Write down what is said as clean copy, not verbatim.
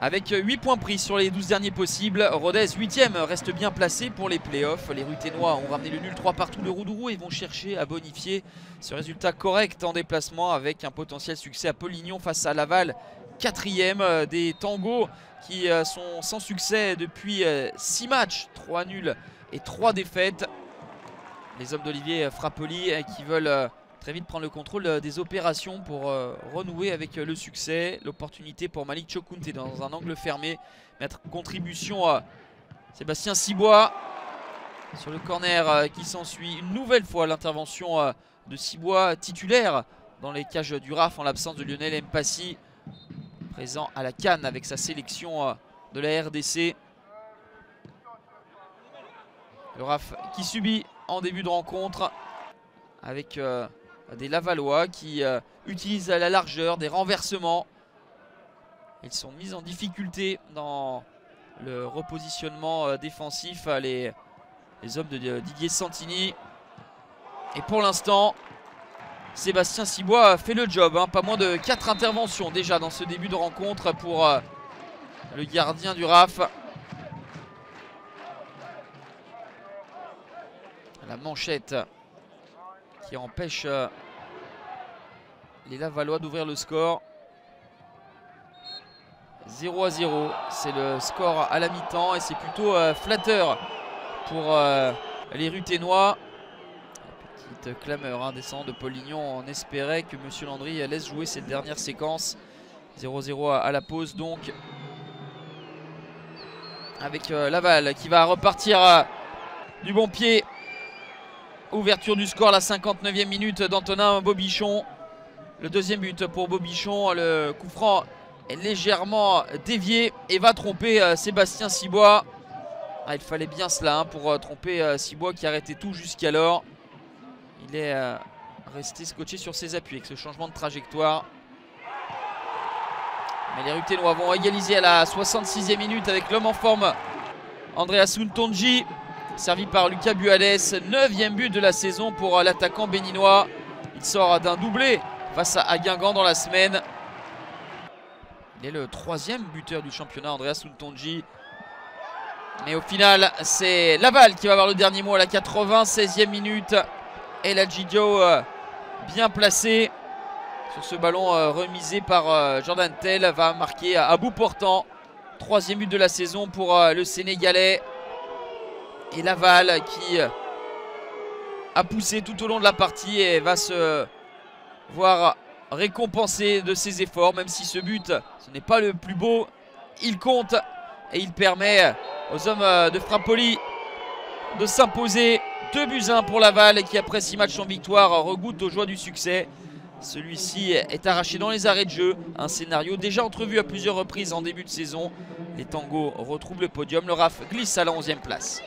avec 8 points pris sur les 12 derniers possibles. Rodez 8e reste bien placé pour les playoffs. Les Ruténois ont ramené le nul 3 partout de Roudourou et vont chercher à bonifier ce résultat correct en déplacement avec un potentiel succès à Polignon face à Laval, 4e. Des Tangos qui sont sans succès depuis 6 matchs, 3 nuls et 3 défaites. Les hommes d'Olivier Frappoli qui veulent très vite prendre le contrôle des opérations pour renouer avec le succès. L'opportunité pour Malik Chokounte dans un angle fermé. Mettre contribution à Sébastien Cibois sur le corner qui s'ensuit. Une nouvelle fois l'intervention de Cibois, titulaire dans les cages du RAF en l'absence de Lionel Mpassi, présent à la CAN avec sa sélection de la RDC. Le RAF qui subit en début de rencontre avec des Lavallois qui utilisent la largeur, des renversements. Ils sont mis en difficulté dans le repositionnement défensif, les hommes de Didier Santini. Et pour l'instant, Sébastien Cibois fait le job, hein. Pas moins de 4 interventions déjà dans ce début de rencontre pour le gardien du RAF. La manchette qui empêche les Lavallois d'ouvrir le score. 0-0, c'est le score à la mi-temps et c'est plutôt flatteur pour les Ruténois. Petite clameur descendant de Polignon, on espérait que M. Landry laisse jouer cette dernière séquence. 0-0 à la pause donc, avec Laval qui va repartir du bon pied. Ouverture du score à la 59e minute d'Antonin Bobichon. Le deuxième but pour Bobichon. Le coup franc est légèrement dévié et va tromper Sébastien Cibois. Il fallait bien cela pour tromper Cibois qui arrêtait tout jusqu'alors. Il est resté scotché sur ses appuis avec ce changement de trajectoire. Mais les Ruténois vont égaliser à la 66e minute avec l'homme en forme, Andreas Ntonji. Servi par Lucas Buades, 9e but de la saison pour l'attaquant béninois. Il sort d'un doublé face à Guingamp dans la semaine. Il est le 3e buteur du championnat, Andreas Ntonji. Mais au final, c'est Laval qui va avoir le dernier mot à la 96e minute. El Hadjidio bien placé sur ce ballon remisé par Jordan Tell, va marquer à bout portant. 3e but de la saison pour le Sénégalais. Et Laval qui a poussé tout au long de la partie et va se voir récompensé de ses efforts. Même si ce but, ce n'est pas le plus beau, il compte et il permet aux hommes de Frappoli de s'imposer. 2-1 pour Laval qui après 6 matchs en victoire regoute aux joies du succès. Celui-ci est arraché dans les arrêts de jeu, un scénario déjà entrevu à plusieurs reprises en début de saison. Les Tangos retrouvent le podium, le RAF glisse à la 11e place.